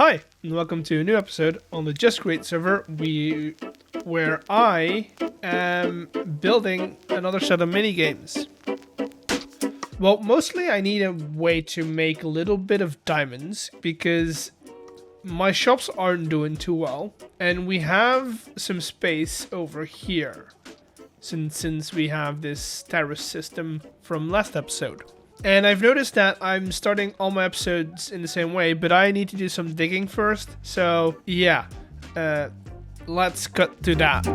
Hi, and welcome to a new episode on the Just Create server, where I am building another set of minigames. Well, mostly I need a way to make a little bit of diamonds, because my shops aren't doing too well, and we have some space over here, since we have this terrace system from last episode. And I've noticed that I'm starting all my episodes in the same way, but I need to do some digging first. So yeah, let's cut to that.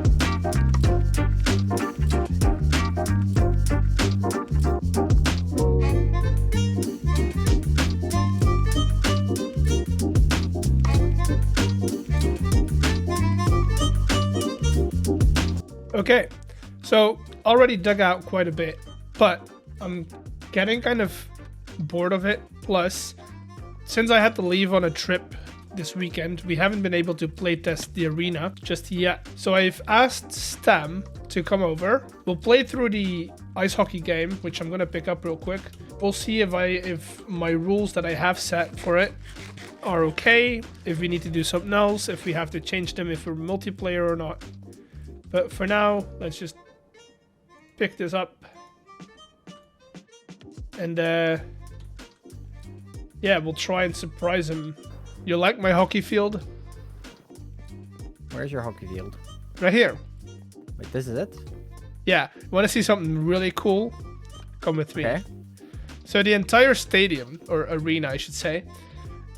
Okay, so already dug out quite a bit, but I'm getting kind of bored of it. Plus, since I had to leave on a trip this weekend, we haven't been able to playtest the arena just yet. So I've asked Stam to come over. We'll play through the ice hockey game, which I'm gonna pick up real quick. We'll see if my rules that I have set for it are okay, if we need to do something else, if we have to change them, if we're multiplayer or not. But for now, let's just pick this up. And yeah, we'll try and surprise him. You like my hockey field? Where's your hockey field? Right here. Wait, this is it? Yeah. Want to see something really cool? Come with me. Okay. So the entire stadium, or arena I should say,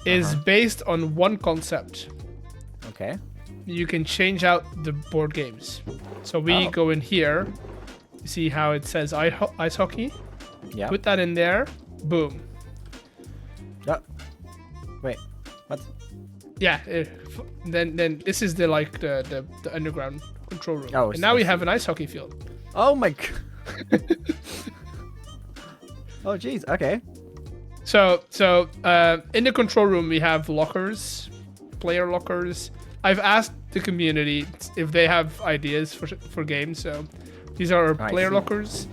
is based on one concept. Okay. You can change out the board games. So we go in here. You see how it says ice hockey? Yeah. Put that in there. Boom. Oh. Wait. What? Yeah. Then this is the underground control room. Oh, and now we have an ice hockey field. Oh my god. Oh jeez. Okay. So in the control room we have lockers, player lockers. I've asked the community if they have ideas for games. So these are our player lockers.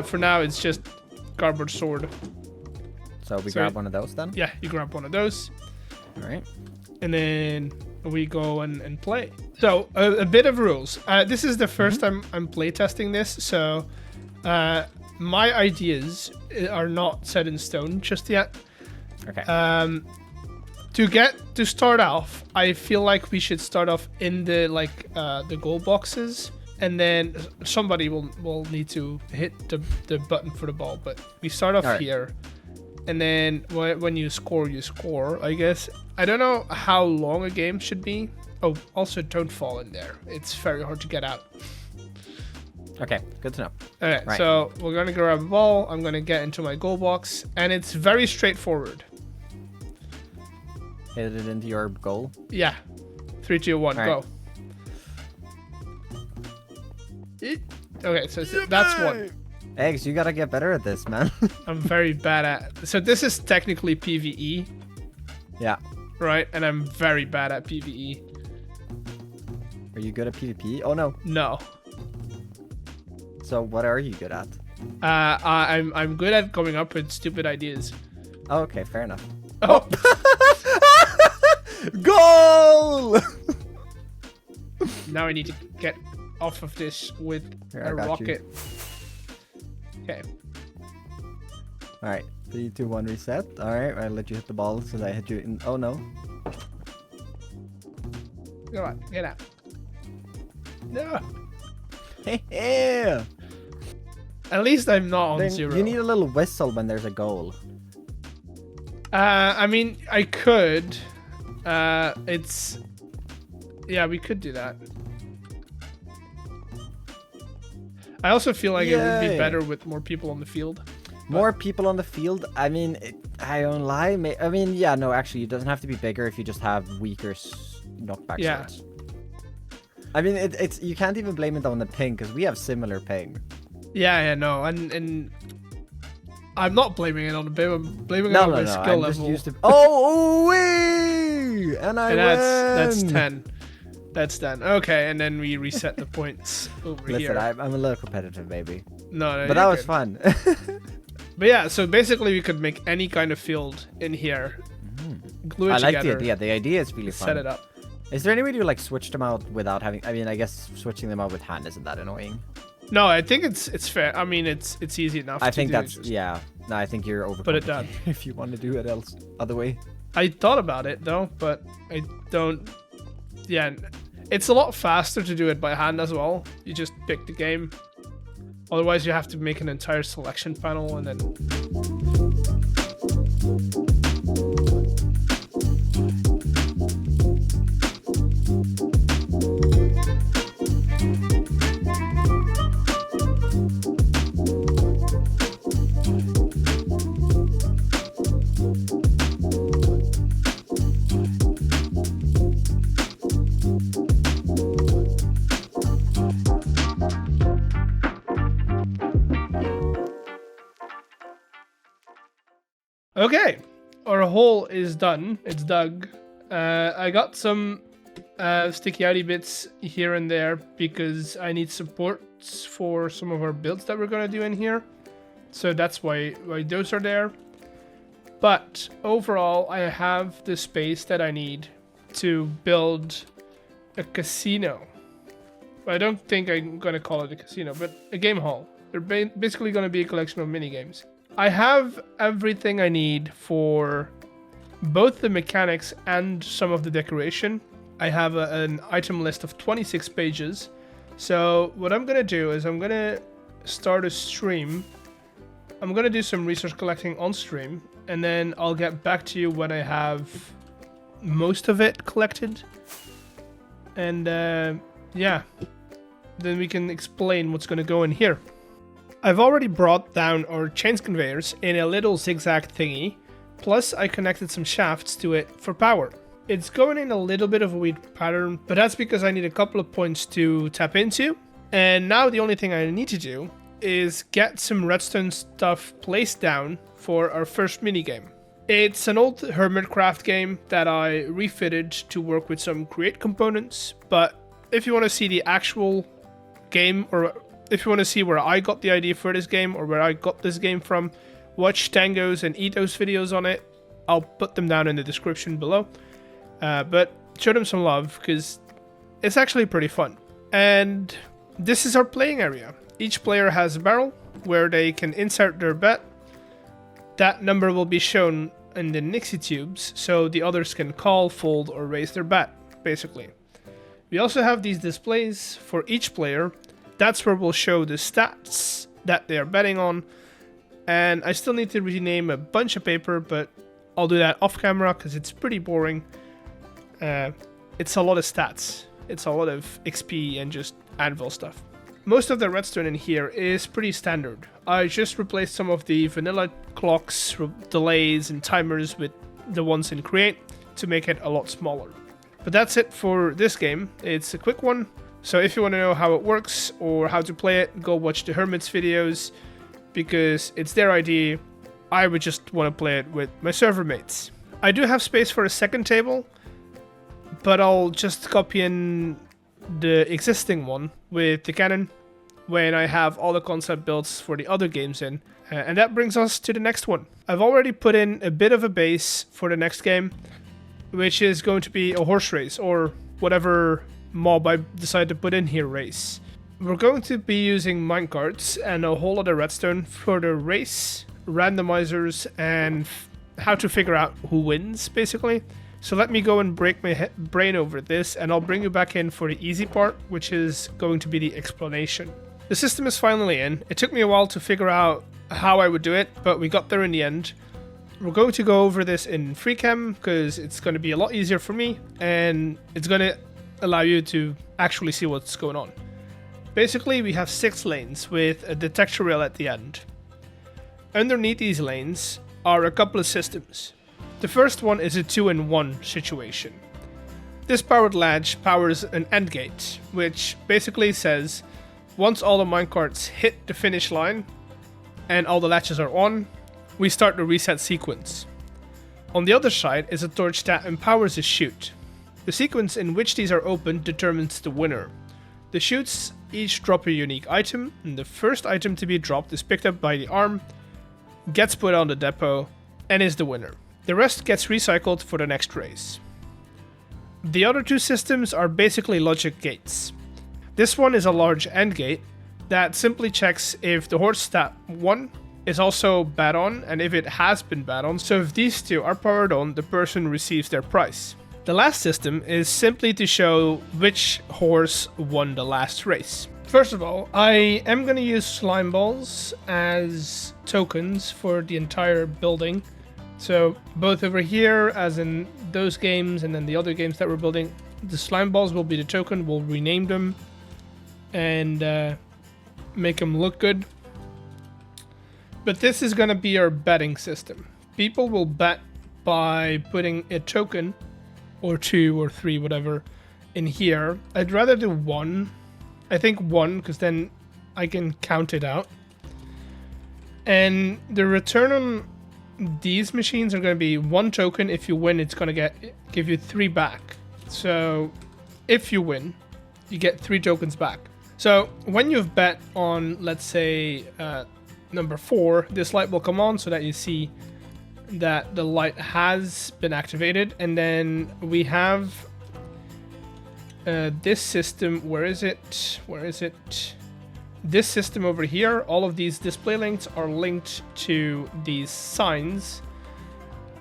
For now, it's just cardboard sword. So we grab one of those then? Yeah, you grab one of those. All right. And then we go and play. So a bit of rules. This is the first time I'm playtesting this, so my ideas are not set in stone just yet. Okay. To start off, I feel like we should start off in the goal boxes. And then somebody will need to hit the button for the ball. But we start off here. And then when you score, I guess. I don't know how long a game should be. Oh, also don't fall in there. It's very hard to get out. Okay, good to know. Okay, so we're going to grab a ball. I'm going to get into my goal box. And it's very straightforward. Hit it into your goal? Yeah. 3, 2, 1, go. Okay, so that's one. Eggs, you gotta get better at this, man. I'm very bad at. So this is technically PvE. Yeah. Right, and I'm very bad at PvE. Are you good at PvP? Oh no. No. So what are you good at? I'm good at coming up with stupid ideas. Oh, okay, fair enough. Oh. Goal! Now I need to get off of this with a rocket. Okay. All right. 3, 2, 1, reset. All right. I'll let you hit the ball since I hit you in. Oh no. Come on, get out. No. Yeah. At least I'm not on Then 0. you need a little whistle when there's a goal. I mean, I could. Yeah, we could do that. I also feel like it would be better with more people on the field. More people on the field? I mean, I don't lie. I mean, yeah, no, actually, it doesn't have to be bigger if you just have weaker knockback swords. I mean, it's you can't even blame it on the ping, because we have similar ping. Yeah, no, and I'm not blaming it on the ping. I'm blaming it on my skill level. Just oh, wee! And that's 10. That's done. Okay, and then we reset the points over here. Listen, I'm a little competitive, baby. No, but that was fun. But yeah, so basically we could make any kind of field in here. glue it I like together. the idea. The idea is really fun. Set it up. Is there any way to like switch them out without having? I mean, I guess switching them out with hand isn't that annoying. No, I think it's fair. I mean, it's easy enough. I think do. that's No, I think you're over. Put it down if you want to do it other way. I thought about it though, but I don't. Yeah, it's a lot faster to do it by hand as well. You just pick the game. Otherwise, you have to make an entire selection panel and then. Okay, our hole is done. It's dug. I got some sticky outy bits here and there because I need supports for some of our builds that we're gonna do in here. So that's why those are there. But overall, I have the space that I need to build a casino. I don't think I'm gonna call it a casino, but a game hall. They're basically gonna be a collection of mini games. I have everything I need for both the mechanics and some of the decoration. I have an item list of 26 pages. So what I'm going to do is I'm going to start a stream. I'm going to do some resource collecting on stream. And then I'll get back to you when I have most of it collected. And yeah, then we can explain what's going to go in here. I've already brought down our chains conveyors in a little zigzag thingy, plus I connected some shafts to it for power. It's going in a little bit of a weird pattern, but that's because I need a couple of points to tap into, and now the only thing I need to do is get some redstone stuff placed down for our first minigame. It's an old Hermitcraft game that I refitted to work with some Create components, but if you want to see the actual game, or if you want to see where I got the idea for this game or where I got this game from, watch Tango's and Etho's videos on it. I'll put them down in the description below. But show them some love because it's actually pretty fun. And this is our playing area. Each player has a barrel where they can insert their bet. That number will be shown in the Nixie tubes so the others can call, fold, or raise their bet, basically. We also have these displays for each player. That's where we'll show the stats that they are betting on. And I still need to rename a bunch of paper, but I'll do that off camera because it's pretty boring. It's a lot of stats. It's a lot of XP and just anvil stuff. Most of the redstone in here is pretty standard. I just replaced some of the vanilla clocks, delays, and timers with the ones in Create to make it a lot smaller. But that's it for this game. It's a quick one. So if you want to know how it works or how to play it, go watch the Hermits videos because it's their idea. I would just want to play it with my server mates. I do have space for a second table, but I'll just copy in the existing one with the cannon when I have all the concept builds for the other games in. And that brings us to the next one. I've already put in a bit of a base for the next game, which is going to be a horse race or whatever mob I decide to put in here race. We're going to be using minecarts and a whole lot of redstone for the race, randomizers, and how to figure out who wins, basically. So let me go and break my brain over this, and I'll bring you back in for the easy part, which is going to be the explanation. The system is finally in. It took me a while to figure out how I would do it, but we got there in the end. We're going to go over this in FreeCam because it's going to be a lot easier for me, and it's going to allow you to actually see what's going on. Basically, we have 6 lanes with a detector rail at the end. Underneath these lanes are a couple of systems. The first one is a 2-in-1 situation. This powered latch powers an end gate, which basically says once all the minecarts hit the finish line and all the latches are on, we start the reset sequence. On the other side is a torch that empowers a chute. The sequence in which these are opened determines the winner. The chutes each drop a unique item, and the first item to be dropped is picked up by the arm, gets put on the depot, and is the winner. The rest gets recycled for the next race. The other two systems are basically logic gates. This one is a large AND gate that simply checks if the horse stat 1 is also bet on and if it has been bet on, so if these two are powered on, the person receives their prize. The last system is simply to show which horse won the last race. First of all, I am going to use slime balls as tokens for the entire building. So both over here, as in those games, and then the other games that we're building, the slime balls will be the token. We'll rename them and make them look good. But this is going to be our betting system. People will bet by putting a token or 2 or 3, whatever, in here. I'd rather do 1. I think 1, because then I can count it out. And the return on these machines are going to be 1 token. If you win, it's going to give you 3 back. So if you win, you get 3 tokens back. So when you've bet on, let's say, number 4, this light will come on so that you see that the light has been activated. And then we have this system. Where is it? This system over here. All of these display links are linked to these signs,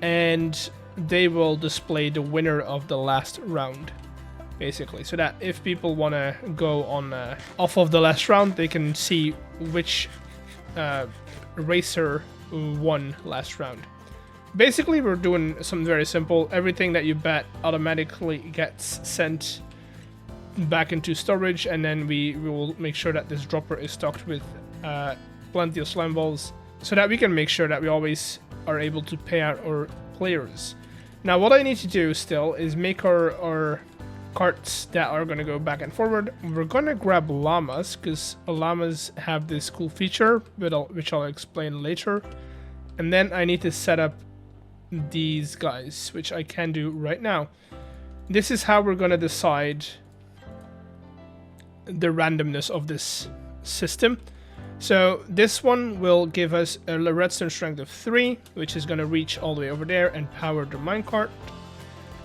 and they will display the winner of the last round, basically, so that if people want to go on off of the last round, they can see which racer won last round. Basically, we're doing something very simple. Everything that you bet automatically gets sent back into storage, and then we will make sure that this dropper is stocked with plenty of slime balls, so that we can make sure that we always are able to pay out our players. Now, what I need to do still is make our carts that are going to go back and forward. We're going to grab llamas, because llamas have this cool feature, which I'll explain later. And then I need to set up these guys, which I can do right now. This is how we're going to decide the randomness of this system. So this one will give us a redstone strength of 3, which is going to reach all the way over there and power the minecart.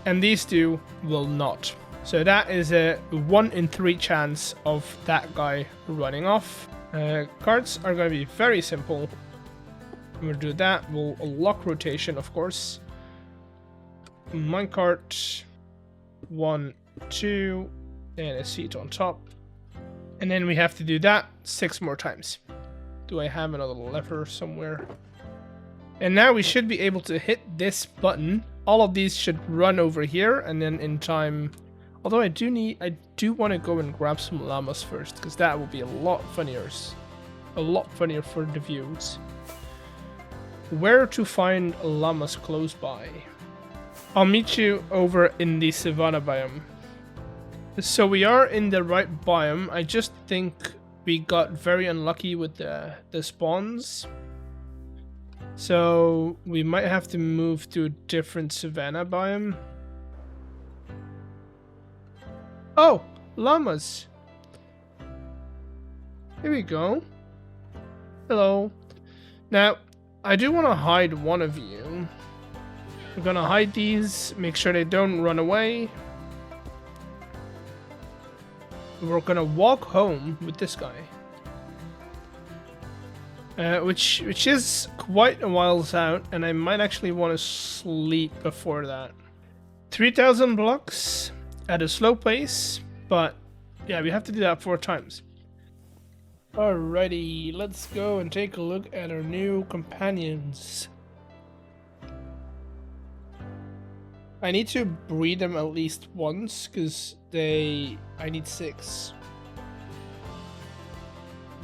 And these two will not. So that is a 1 in 3 chance of that guy running off. Carts are going to be very simple. We'll do that. We'll lock rotation, of course. Minecart 1, 2, and a seat on top. And then we have to do that 6 more times. Do I have another lever somewhere? And now we should be able to hit this button. All of these should run over here, and then in time... Although I do want to go and grab some llamas first, because that will be a lot funnier. A lot funnier for the views. Where to find llamas close by? I'll meet you over in the savanna biome. So we are in the right biome. I just think we got very unlucky with the spawns. So we might have to move to a different savanna biome. Oh, llamas. Here we go. Hello. Now, I do want to hide one of you. We're going to hide these, make sure they don't run away. We're going to walk home with this guy. Which is quite a whiles out, and I might actually want to sleep before that. 3,000 blocks at a slow pace, but yeah, we have to do that 4 times. Alrighty, let's go and take a look at our new companions. I need to breed them at least once, because I need 6.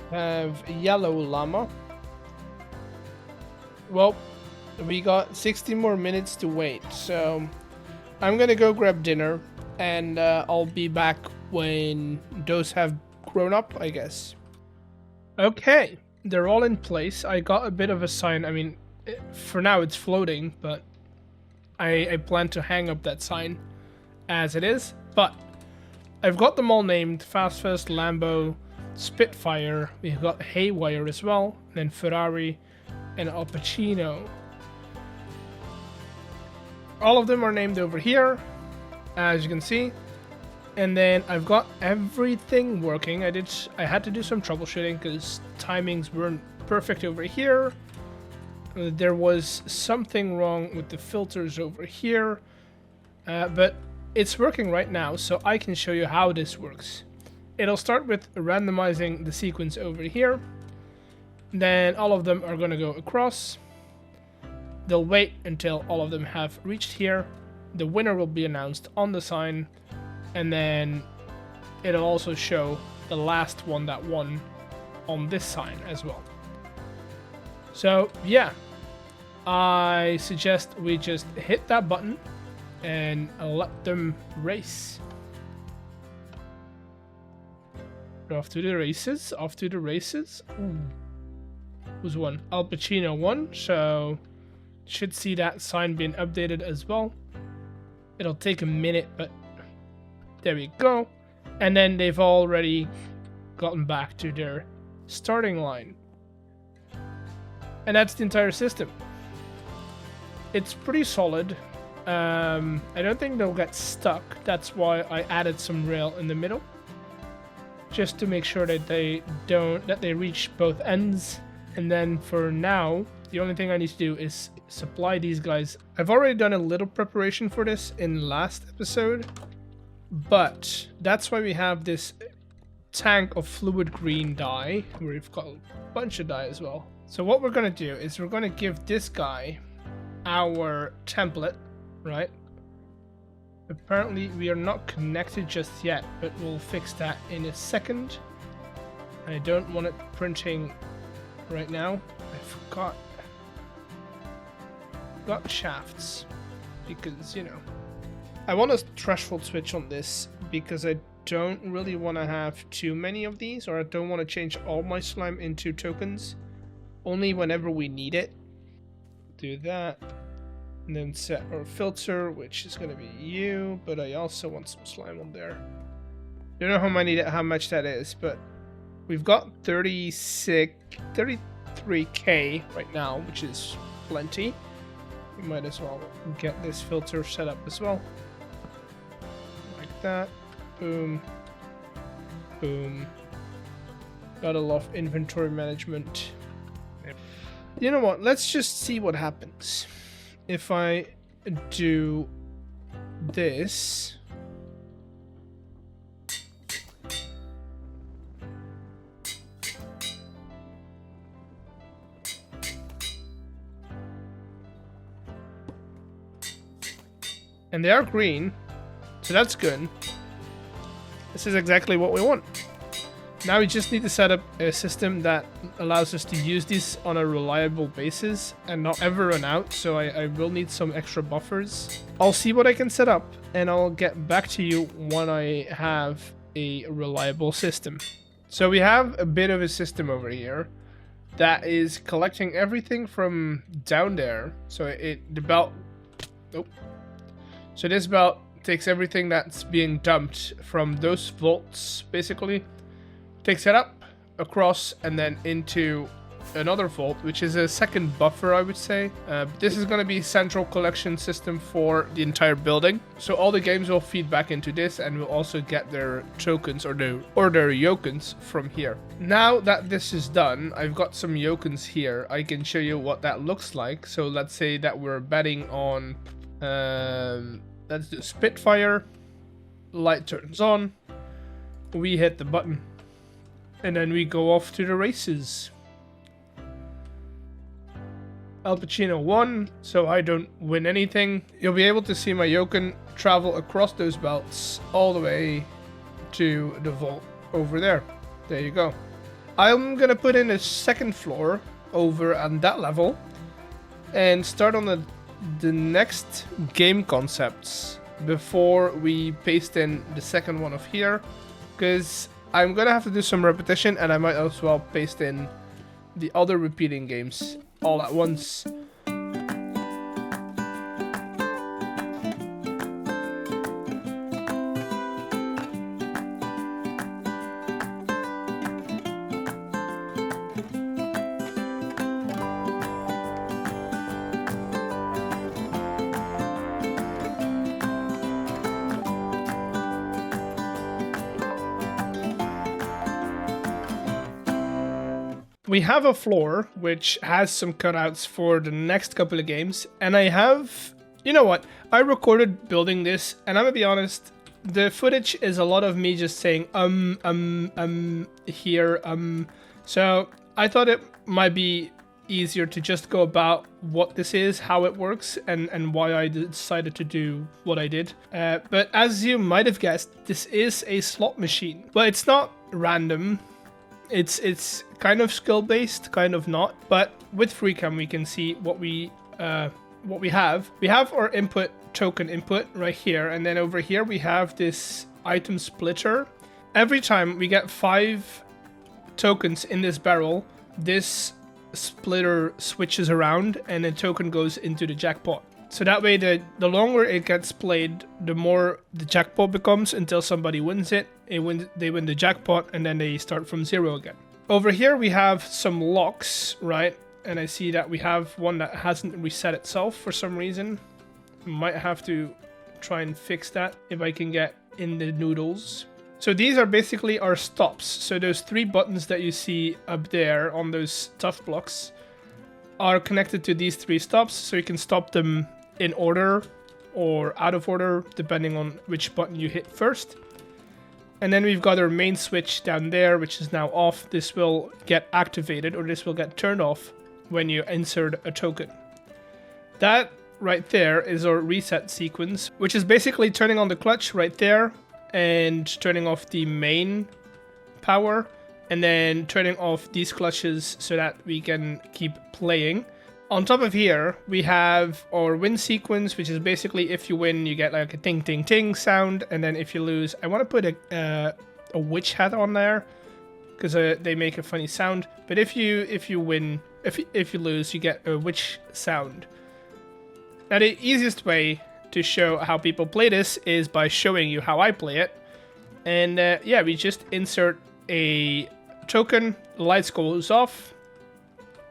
Have a yellow llama. Well, we got 60 more minutes to wait, so I'm gonna go grab dinner, and I'll be back when those have grown up, I guess. Okay, they're all in place. I got a bit of a sign. I mean, for now it's floating, but I plan to hang up that sign as it is. But I've got them all named: Fast Fest, Lambo, Spitfire. We've got Haywire as well, and then Ferrari and Al Pacino. all of them are named over here, as you can see. And then I've got everything working. I had to do some troubleshooting because timings weren't perfect over here. There was something wrong with the filters over here, but it's working right now, so I can show you how this works. It'll start with randomizing the sequence over here. Then all of them are going to go across. They'll wait until all of them have reached here. The winner will be announced on the sign, and then it'll also show the last one that won on this sign as well. So yeah, I suggest we just hit that button and let them race. Off to the races, off to the races. Who's won? Al Pacino won, so should see that sign being updated as well. It'll take a minute, but there we go. And then they've already gotten back to their starting line. And that's the entire system. It's pretty solid. I don't think they'll get stuck. That's why I added some rail in the middle, just to make sure that they reach both ends. And then for now, the only thing I need to do is supply these guys. I've already done a little preparation for this in last episode, but that's why we have this tank of fluid green dye, where we've got a bunch of dye as well. So what we're going to do is we're going to give this guy our template, right? Apparently we are not connected just yet, but we'll fix that in a second. I don't want it printing right now. I forgot shafts, because, you know, I want a threshold switch on this because I don't really want to have too many of these, or I don't want to change all my slime into tokens, only whenever we need it. Do that, and then set our filter, which is going to be you, but I also want some slime on there. Don't know how much that is, but we've got 33k right now, which is plenty. We might as well get this filter set up as well, like that. Boom, boom. Gotta love inventory management. You know what? Let's just see what happens if I do this. And they are green, so that's good. This is exactly what we want. Now we just need to set up a system that allows us to use these on a reliable basis and not ever run out, so I will need some extra buffers. I'll see what I can set up, and I'll get back to you when I have a reliable system. So we have a bit of a system over here that is collecting everything from down there. So So this belt takes everything that's being dumped from those vaults, basically, takes it up, across, and then into another vault, which is a second buffer, I would say. This is going to be central collection system for the entire building. So all the games will feed back into this, and will also get their tokens or their yokens from here. Now that this is done, I've got some yokens here. I can show you what that looks like. So let's say that we're betting on... let's do Spitfire. Light turns on. We hit the button. And then we go off to the races. Al Pacino won, so I don't win anything. You'll be able to see my yoken travel across those belts all the way to the vault over there. There you go. I'm gonna put in a second floor over on that level and start on the next game concepts before we paste in the second one of here, because I'm gonna have to do some repetition, and I might as well paste in the other repeating games all at once. we have a floor which has some cutouts for the next couple of games, and I have, you know what, I recorded building this, and I'm gonna be honest, the footage is a lot of me just saying here, so I thought it might be easier to just go about what this is, how it works, and why I decided to do what I did. But as you might have guessed, this is a slot machine. Well, it's not random. It's kind of skill based, kind of not. But with FreeCam, we can see what we have. We have our input token input right here, and then over here we have this item splitter. Every time we get 5 tokens in this barrel, this splitter switches around and a token goes into the jackpot. So that way the longer it gets played, the more the jackpot becomes until somebody wins it. They win the jackpot, and then they start from 0 again. Over here we have some locks, right? And I see that we have one that hasn't reset itself for some reason. Might have to try and fix that if I can get in the noodles. So these are basically our stops. So those 3 buttons that you see up there on those tough blocks are connected to these 3 stops. So you can stop them in order or out of order, depending on which button you hit first. And then we've got our main switch down there, which is now off. This will get activated, or this will get turned off when you insert a token. That right there is our reset sequence, which is basically turning on the clutch right there, and turning off the main power, and then turning off these clutches so that we can keep playing. On top of here, we have our win sequence, which is basically if you win, you get like a ting ting ting sound, and then if you lose, I want to put a witch hat on there because they make a funny sound. But if you lose, you get a witch sound. Now the easiest way to show how people play this is by showing you how I play it. And yeah, we just insert a token, the lights goes off,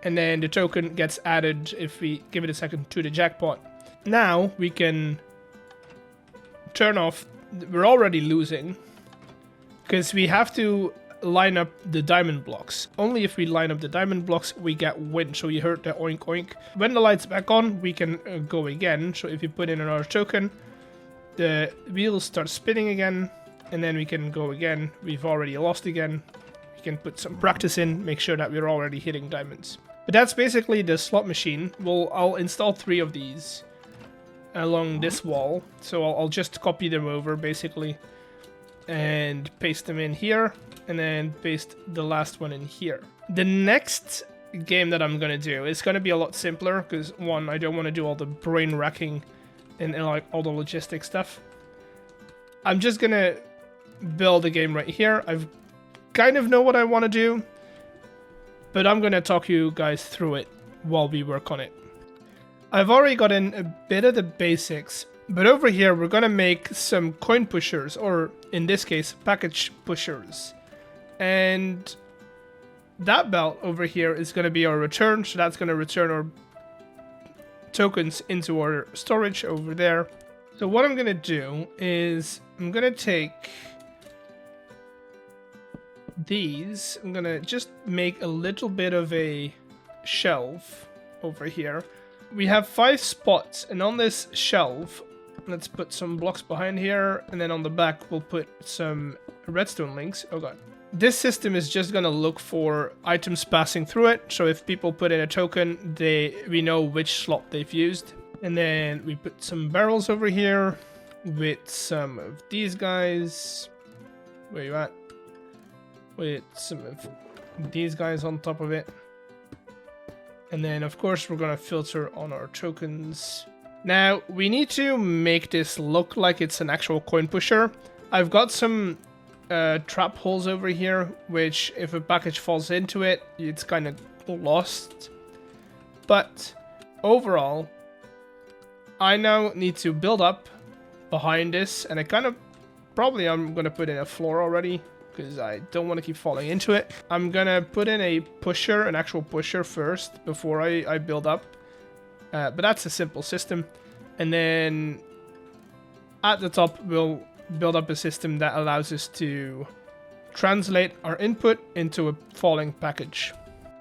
and then the token gets added if we give it a second to the jackpot. Now we can turn off, we're already losing, because we have to line up the diamond blocks. Only if we line up the diamond blocks we get win. So you heard the oink oink. When the light's back on, we can go again. So if you put in another token, the wheels start spinning again, and then we can go again. We've already lost again. We can put some practice in, make sure that we're already hitting diamonds. But that's basically the slot machine. I'll install 3 of these along this wall. So I'll just copy them over basically and paste them in here, and then paste the last one in here. The next game that I'm gonna do is gonna be a lot simpler because, one, I don't want to do all the brain racking and like all the logistic stuff. I'm just gonna build a game right here. I've kind of know what I want to do, but I'm gonna talk you guys through it while we work on it. I've already got in a bit of the basics, but over here we're gonna make some coin pushers, or in this case package pushers. And that belt over here is going to be our return, so that's going to return our tokens into our storage over there. So what I'm going to do is I'm going to take these, I'm going to just make a little bit of a shelf over here. We have 5 spots, and on this shelf, let's put some blocks behind here, and then on the back we'll put some redstone links. Oh god. This system is just gonna look for items passing through it, so if people put in a token, we know which slot they've used. And then we put some barrels over here with some of these guys. Where you at? With some of these guys on top of it. And then of course we're gonna filter on our tokens. Now we need to make this look like it's an actual coin pusher. I've got some trap holes over here, which if a package falls into it, it's kind of lost. But overall, I now need to build up behind this, and I kind of probably I'm gonna put in a floor already because I don't want to keep falling into it. I'm gonna put in a pusher, an actual pusher first before I build up, but that's a simple system. And then at the top we'll build up a system that allows us to translate our input into a falling package.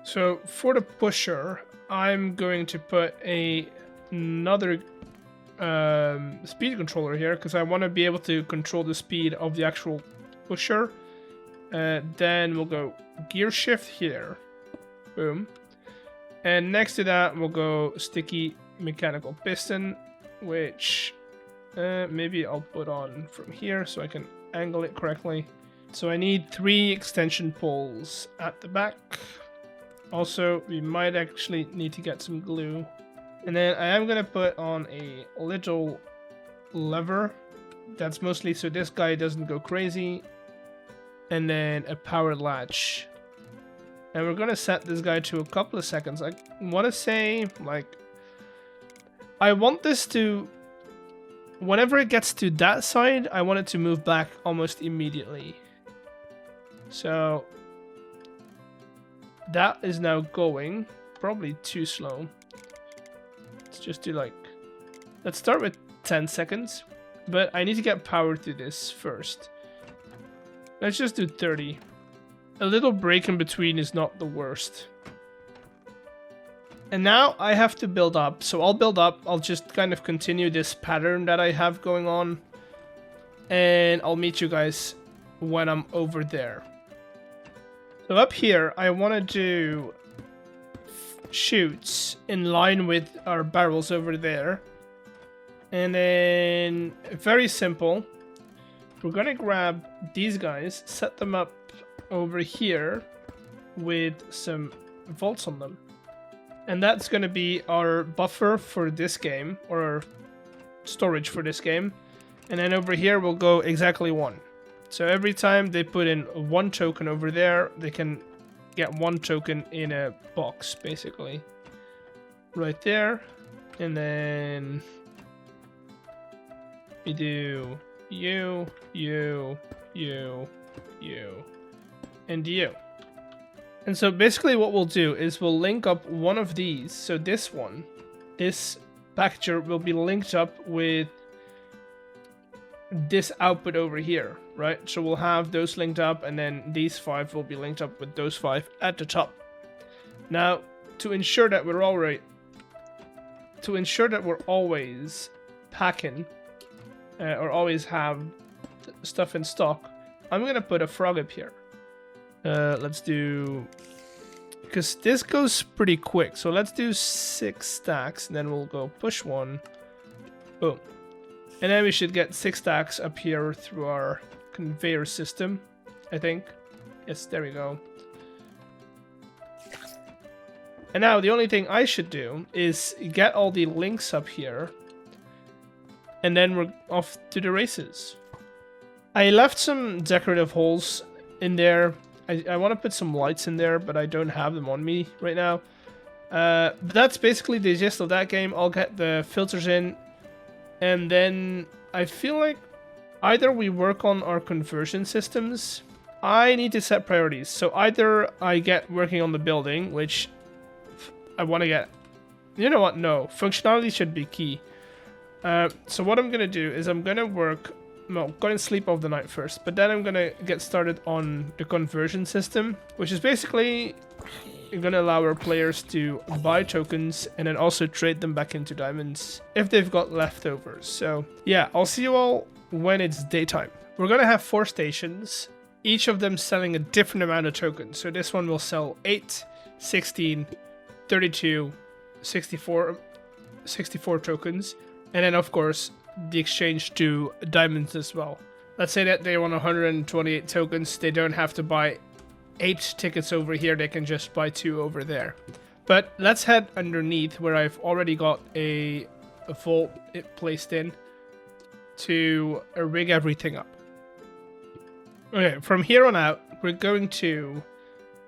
So for the pusher, I'm going to put another speed controller here because I want to be able to control the speed of the actual pusher. Then we'll go gear shift here. Boom. And next to that, we'll go sticky mechanical piston, which maybe I'll put on from here so I can angle it correctly. So I need 3 extension poles at the back. Also, we might actually need to get some glue. And then I am going to put on a little lever. That's mostly so this guy doesn't go crazy. And then a power latch. And we're going to set this guy to a couple of seconds. I want to say, like, I want this to, whenever it gets to that side, I want it to move back almost immediately. So that is now going, probably too slow. Let's just do like, let's start with 10 seconds, but I need to get power to this first. Let's just do 30. A little break in between is not the worst. And now I have to build up. So I'll build up. I'll just kind of continue this pattern that I have going on. And I'll meet you guys when I'm over there. So up here, I want to do chutes in line with our barrels over there. And then, very simple. We're going to grab these guys, set them up over here with some vaults on them. And that's going to be our buffer for this game, or our storage for this game. And then over here we'll go exactly 1. So every time they put in 1 token over there, they can get 1 token in a box, basically. Right there. And then we do you, and you. And so basically what we'll do is we'll link up one of these. So this one, this packager will be linked up with this output over here, right? So we'll have those linked up, and then these 5 will be linked up with those 5 at the top. Now, to ensure that we're always packing, or always have stuff in stock, I'm gonna put a frog up here. Let's do, because this goes pretty quick, so let's do 6 stacks, and then we'll go push 1. Boom. And then we should get 6 stacks up here through our conveyor system, I think. Yes, there we go. And now the only thing I should do is get all the links up here, and then we're off to the races. I left some decorative holes in there. I want to put some lights in there, but I don't have them on me right now. But that's basically the gist of that game. I'll get the filters in, and then I feel like either we work on our conversion systems. I need to set priorities. So either I get working on the building, which I want to get. You know what? No. Functionality should be key. So what I'm going to do is I'm going to work. No, going to sleep off the night first, but then I'm going to get started on the conversion system, which is basically going to allow our players to buy tokens and then also trade them back into diamonds if they've got leftovers. So yeah, I'll see you all when it's daytime. We're going to have 4 stations, each of them selling a different amount of tokens. So this one will sell 8, 16, 32, 64 tokens, and then of course the exchange to diamonds as well. Let's say that they want 128 tokens. They don't have to buy 8 tickets over here. They can just buy 2 over there. But let's head underneath where I've already got a vault placed in to rig everything up. Okay, from here on out, we're going to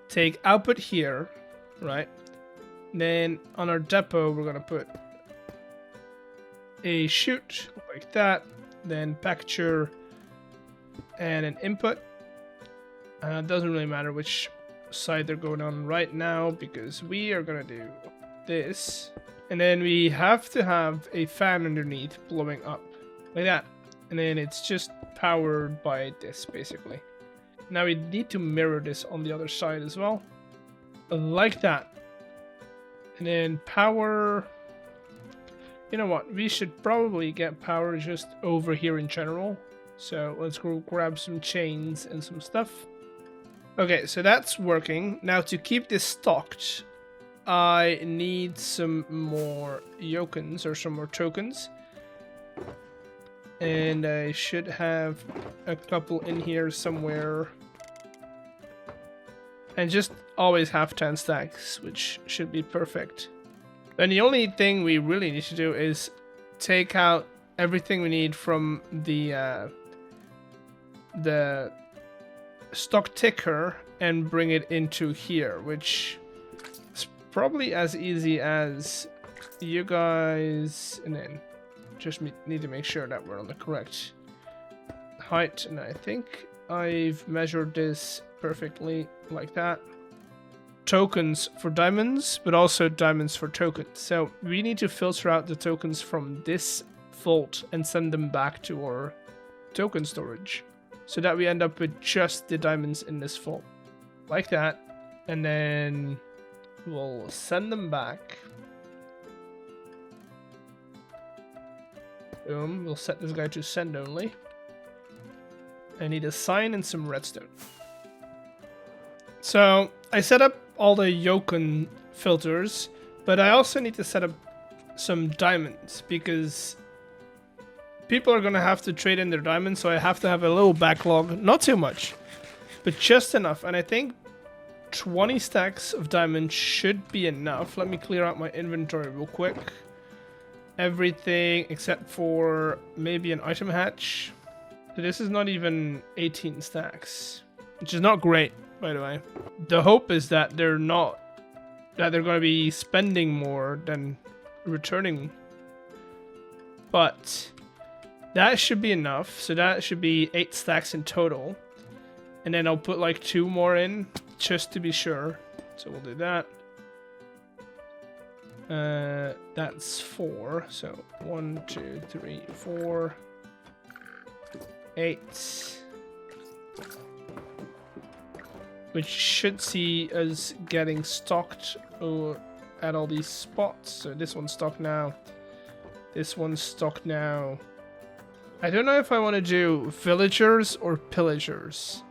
take output here, right? Then on our depot, we're going to put a chute like that, then packager and an input. It doesn't really matter which side they're going on right now because we are gonna do this, and then we have to have a fan underneath blowing up like that, and then it's just powered by this basically. Now we need to mirror this on the other side as well. like that. And then power. You know what? We should probably get power just over here in general. So let's go grab some chains and some stuff. Okay, so that's working. Now to keep this stocked, I need some more yokens or some more tokens. And I should have a couple in here somewhere. And just always have 10 stacks, which should be perfect. And the only thing we really need to do is take out everything we need from the stock ticker and bring it into here, which is probably as easy as you guys, and then just need to make sure that we're on the correct height. And I think I've measured this perfectly like that. Tokens for diamonds, but also diamonds for tokens. So we need to filter out the tokens from this vault and send them back to our token storage, so that we end up with just the diamonds in this vault. Like that. And then we'll send them back. Boom. We'll set this guy to send only. I need a sign and some redstone. So I set up all the yoken filters, but I also need to set up some diamonds because people are going to have to trade in their diamonds, so I have to have a little backlog. Not too much, but just enough. And I think 20 stacks of diamonds should be enough. Let me clear out my inventory real quick. Everything except for maybe an item hatch. So this is not even 18 stacks, which is not great, by the way. The hope is that they're going to be spending more than returning. But that should be enough. So that should be 8 stacks in total. And then I'll put like 2 more in just to be sure. So we'll do that. That's 4. So 1, 2, 3, 4, 8. Which should see us getting stocked at all these spots. So this one's stocked now. This one's stocked now. I don't know if I want to do villagers or pillagers.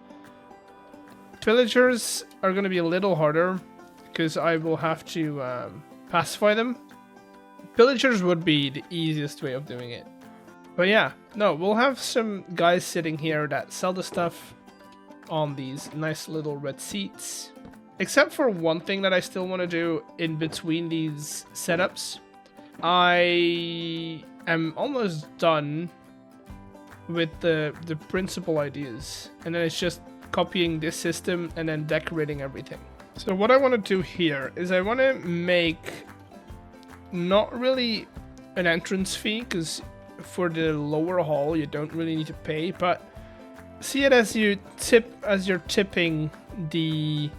Pillagers are going to be a little harder because I will have to pacify them. Pillagers would be the easiest way of doing it. But yeah, no, we'll have some guys sitting here that sell the stuff on these nice little red seats. Except for one thing that I still want to do in between these setups. I am almost done with the principal ideas. And then it's just copying this system and then decorating everything. So what I want to do here is I want to make not really an entrance fee, because for the lower hall you don't really need to pay, but see it as you're tipping the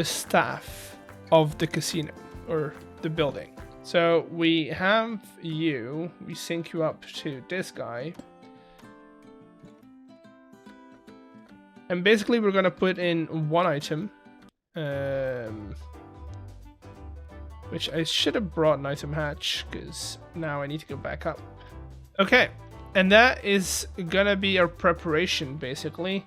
staff of the casino or the building. So we have you, we sync you up to this guy. And basically we're gonna put in one item, which I should have brought an item hatch because now I need to go back up. Okay, and that is gonna be our preparation basically.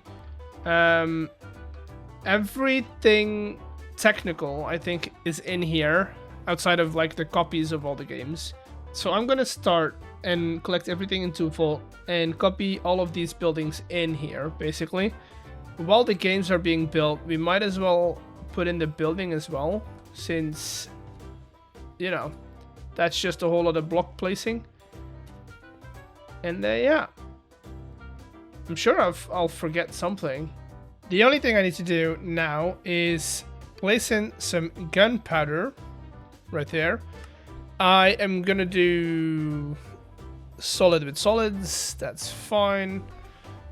Everything technical I think is in here outside of like the copies of all the games. So I'm gonna start and collect everything into a vault and copy all of these buildings in here basically. While the games are being built, we might as well put in the building as well, since, you know, that's just a whole lot of block placing. And yeah, I'm sure I'll forget something. The only thing I need to do now is place in some gunpowder right there. I am gonna do solid with solids, that's fine.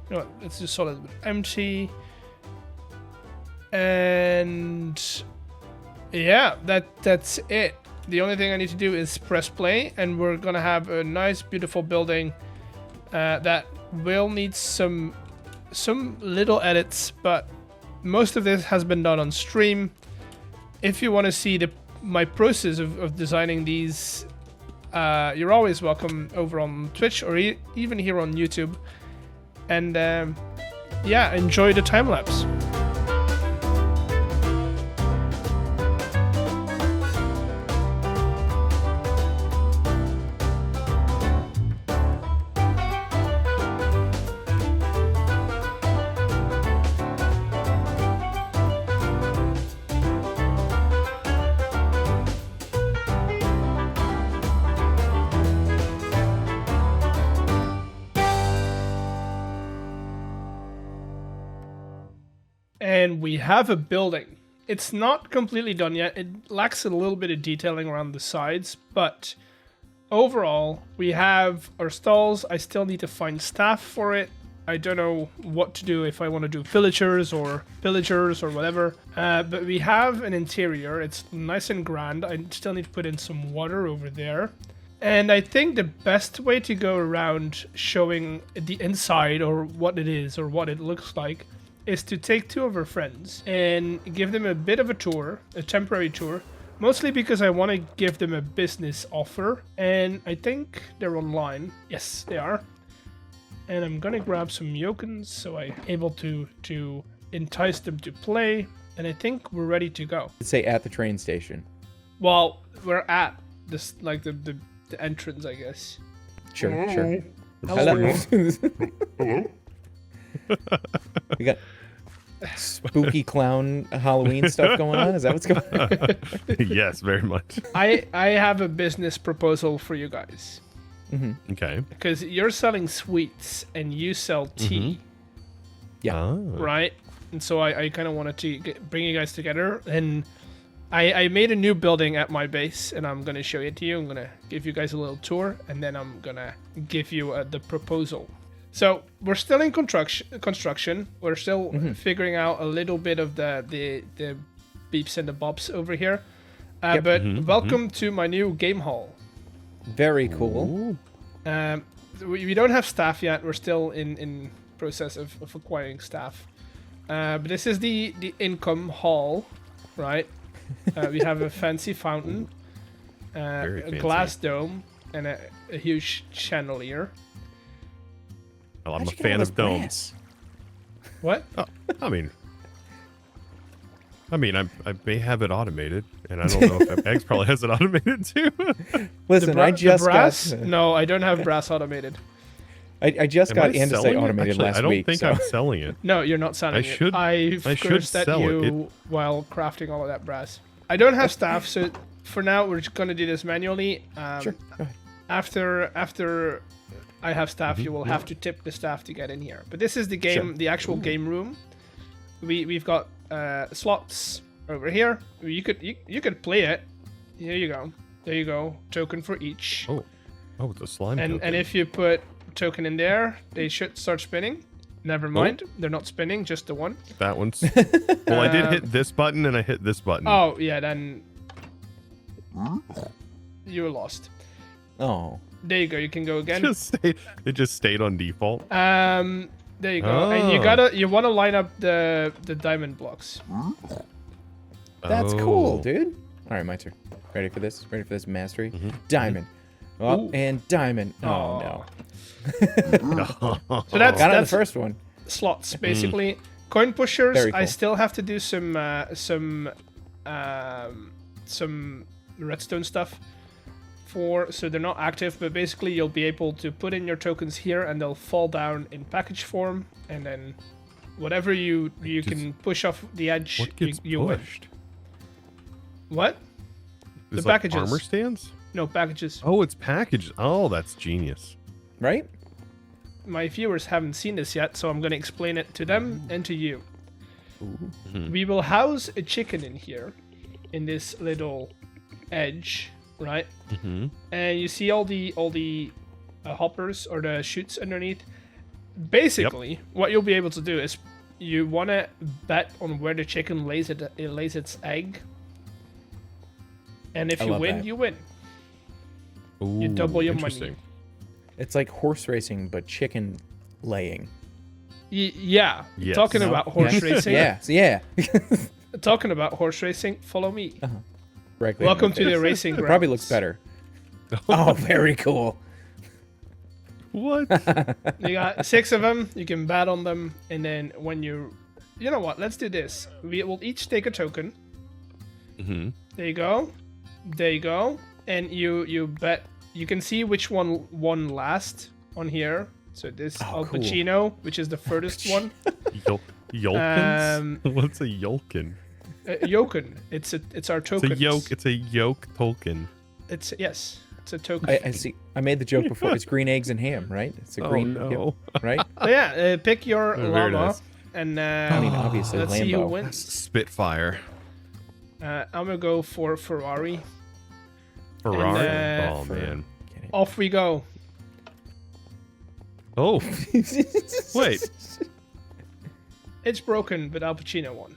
You know what, let's do solid with empty. And yeah, that's it. The only thing I need to do is press play, and we're gonna have a nice beautiful building that will need some little edits, but most of this has been done on stream. if you want to see my process of designing these, you're always welcome over on Twitch or even here on YouTube. And yeah, enjoy the time lapse. And we have a building. It's not completely done yet. It lacks a little bit of detailing around the sides, but overall, we have our stalls. I still need to find staff for it. I don't know what to do, if I want to do villagers or whatever. But we have an interior. It's nice and grand. I still need to put in some water over there. And I think the best way to go around showing the inside or what it is or what it looks like is to take two of our friends and give them a bit of a tour, a temporary tour, mostly because I want to give them a business offer, and I think they're online. Yes, they are. And I'm gonna grab some yokens so I'm able to entice them to play, and I think we're ready to go. Say at the train station. Well, we're at this, like the entrance, I guess. Sure. Hello. Hello? We got spooky clown Halloween stuff going on. Is that what's going on? Yes, very much. I have a business proposal for you guys. Mm-hmm. Okay. Because you're selling sweets and you sell tea, Yeah. right? And so I kind of wanted to bring you guys together. And I made a new building at my base, and I'm going to show it to you. I'm going to give you guys a little tour, and then I'm going to give you the proposal. So we're still in construction. We're still figuring out a little bit of the beeps and the bops over here. But welcome to my new game hall. Very cool. We don't have staff yet. We're still in process of acquiring staff. But this is the income hall, right? We have a fancy fountain, Very a fancy. glass dome, and a huge chandelier. Well, I'm How'd a you get fan all this of domes. brass? What? Oh, I mean, I may have it automated, and I don't know if Eggs probably has it automated too. Listen, The I just brass? got. No, I don't have brass automated. I just Am got I in to say selling it? automated Actually, last I don't week. think so. I'm selling it. No, you're not selling I should- it. I've I should cursed at sell it. you while crafting all of that brass. I don't have staff, so for now we're just gonna do this manually. Sure. Go ahead. After I have staff, you will have to tip the staff to get in here. But this is the game, Sure. the actual game room. We've got slots over here. You could play it. Here you go. There you go. Token for each. Oh, it's a slime And token. and if you put token in there, they should start spinning. Never mind, they're not spinning, just the one. That one's... Well, I did hit this button, and I hit this button. Oh yeah, then you were lost. Oh. There you go. You can go again. It just stayed on default. There you go. And you want to line up the diamond blocks. That's Oh. cool, dude. All right, my turn. Ready for this? Ready for this mastery? Diamond. Oh, Ooh. and diamond. Oh, no. So that's Got on the first one. slots basically. Coin pushers. Very I cool. still have to do some redstone stuff so they're not active, but basically you'll be able to put in your tokens here and they'll fall down in package form, and then whatever you can push off the edge, What gets you win. pushed? What? Is The like packages. armor stands? No, packages. Oh, it's packages. Oh, that's genius. Right? My viewers haven't seen this yet, so I'm going to explain it to them and to you. We will house a chicken in here, in this little edge, right? And you see all the hoppers or the chutes underneath. Basically, what you'll be able to do is you want to bet on where the chicken lays its egg, and if I you love win, that. you win. Ooh, double your money. interesting. It's like horse racing, but chicken laying. Yeah, Yes. talking about horse racing. Yeah. So yeah. talking about horse racing, follow me. Directly Welcome to the racing It grounds. probably looks better. Oh, very cool. What? You got 6 of them. You can bat on them, and then when you know what? Let's do this. We will each take a token. Mm-hmm. There you go. There you go. And you bet. You can see which one won last on here. So this Al cool. Pacino, which is the furthest one. Yolkins? What's a Yolkin? Yoken. It's our token. It's a yoke token. It's a token. I see. I made the joke before. It's green eggs and ham, right? It's a green, no. right? So yeah, pick your Very llama, nice. and I mean, obviously, let's see who Lambo. wins. Spitfire. I'm gonna go for Ferrari. Ferrari. And, oh man. Off we go. Oh. Wait. It's broken, but Al Pacino won.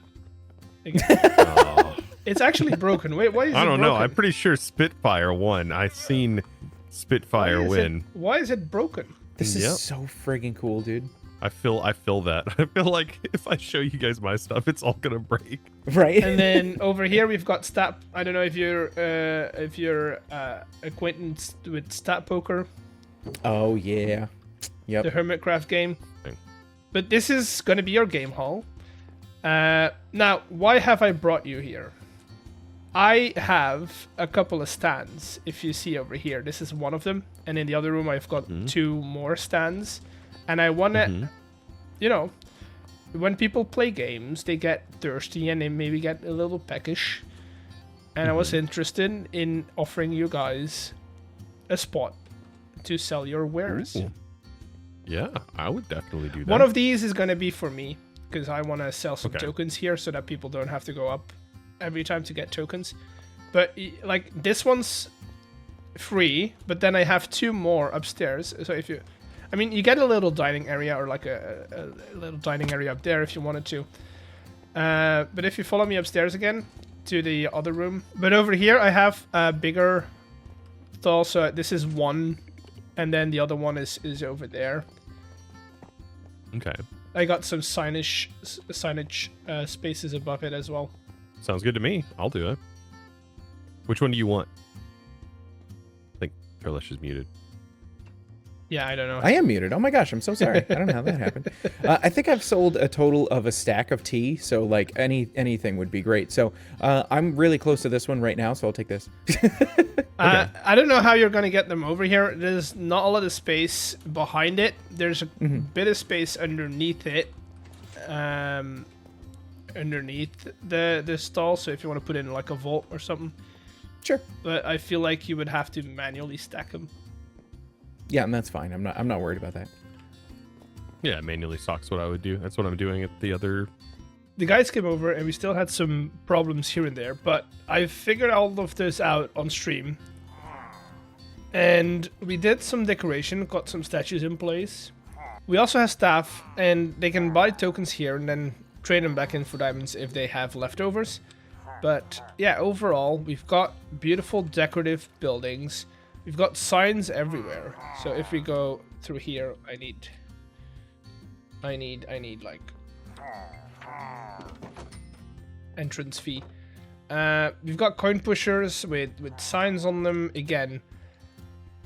Again. Oh. It's actually broken. Wait, why is it I don't know. broken? I'm pretty sure Spitfire won. I seen Spitfire win. Why is it broken? This Yep. is so friggin' cool, dude. I feel that. I feel like if I show you guys my stuff, it's all gonna break. Right? And then over here we've got stat. I don't know if you're acquainted with Stat Poker, Oh, yeah. Yep. the Hermitcraft game. Thing. But this is going to be your game hall. Now, why have I brought you here? I have a couple of stands. If you see over here, this is one of them, and in the other room I've got 2 more stands. And I want to, you know, when people play games, they get thirsty and they maybe get a little peckish. And I was interested in offering you guys a spot to sell your wares. Ooh. Yeah, I would definitely do that. One of these is going to be for me, because I want to sell some Okay. tokens here so that people don't have to go up every time to get tokens. But like this one's free, but then I have 2 more upstairs. So if you, I mean, you get a little dining area or like a little dining area up there if you wanted to. But if you follow me upstairs again to the other room. But over here I have a bigger stall. So this is one, and then the other one is over there. Okay. I got some signage spaces above it as well. Sounds good to me. I'll do it. Which one do you want? I think Turlish is muted. Yeah, I don't know. I am muted. Oh my gosh, I'm so sorry. I don't know how that happened. I think I've sold a total of a stack of tea, so like anything would be great. So I'm really close to this one right now, so I'll take this. I don't know how you're gonna get them over here. There's not a lot of space behind it. There's a bit of space underneath it, underneath the stall. So if you want to put in like a vault or something, Sure. but I feel like you would have to manually stack them. Yeah, and that's fine. I'm not worried about that. Yeah, manually stocks what I would do. That's what I'm doing at the other. The guys came over and we still had some problems here and there, but I figured all of this out on stream. And we did some decoration, got some statues in place. We also have staff, and they can buy tokens here and then trade them back in for diamonds if they have leftovers. But yeah, overall, we've got beautiful decorative buildings. We've got signs everywhere. So if we go through here, I need like entrance fee. We've got coin pushers with signs on them. Again,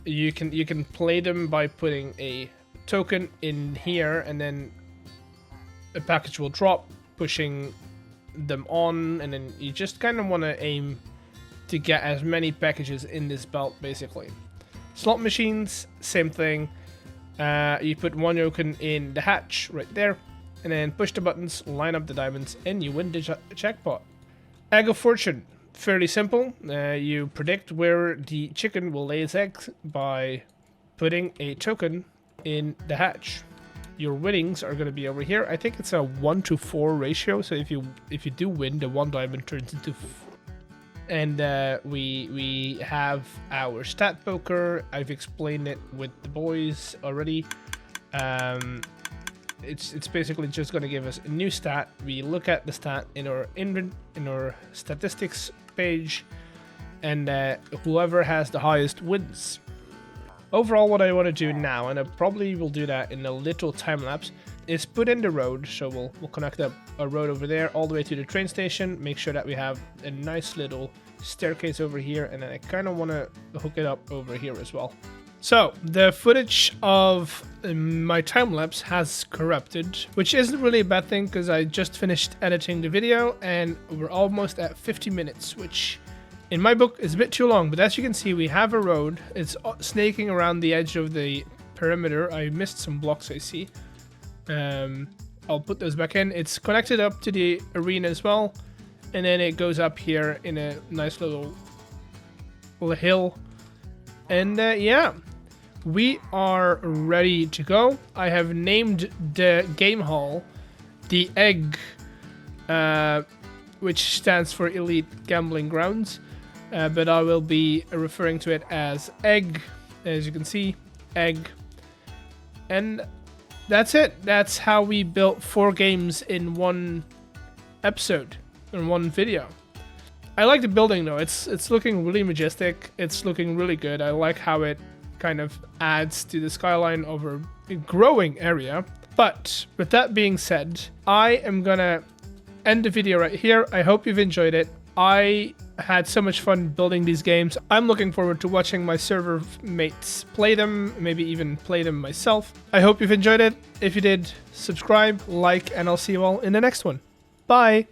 you can play them by putting a token in here, and then a package will drop, pushing them on, and then you just kind of want to aim to get as many packages in this belt, basically. Slot machines, same thing. You put 1 token in the hatch right there, and then push the buttons, line up the diamonds, and you win the jackpot. Egg of Fortune, fairly simple. You predict where the chicken will lay its eggs by putting a token in the hatch. Your winnings are going to be over here. I think it's a 1-to-4 ratio, so if you do win, the 1 diamond turns into and we have our stat poker. I've explained it with the boys already. It's basically just going to give us a new stat. We look at the stat in our statistics page, and whoever has the highest wins. Overall, what I want to do now, and I probably will do that in a little time lapse, is put in the road. So we'll connect up a road over there all the way to the train station. Make sure that we have a nice little staircase over here, and then I kind of want to hook it up over here as well. So the footage of my time lapse has corrupted, which isn't really a bad thing because I just finished editing the video and we're almost at 50 minutes, which in my book is a bit too long. But as you can see, we have a road. It's snaking around the edge of the perimeter. I missed some blocks, I see. I'll put those back in. It's connected up to the arena as well, and then it goes up here in a nice little hill. And yeah, we are ready to go. I have named the game hall the Egg, which stands for Elite Gambling Grounds, but I will be referring to it as Egg, as you can see, Egg. And that's it. That's how we built 4 games in one episode, in one video. I like the building though. It's looking really majestic. It's looking really good. I like how it kind of adds to the skyline of a growing area. But with that being said, I am gonna end the video right here. I hope you've enjoyed it. I had so much fun building these games. I'm looking forward to watching my server mates play them, maybe even play them myself. I hope you've enjoyed it. If you did, subscribe, like, and I'll see you all in the next one. Bye!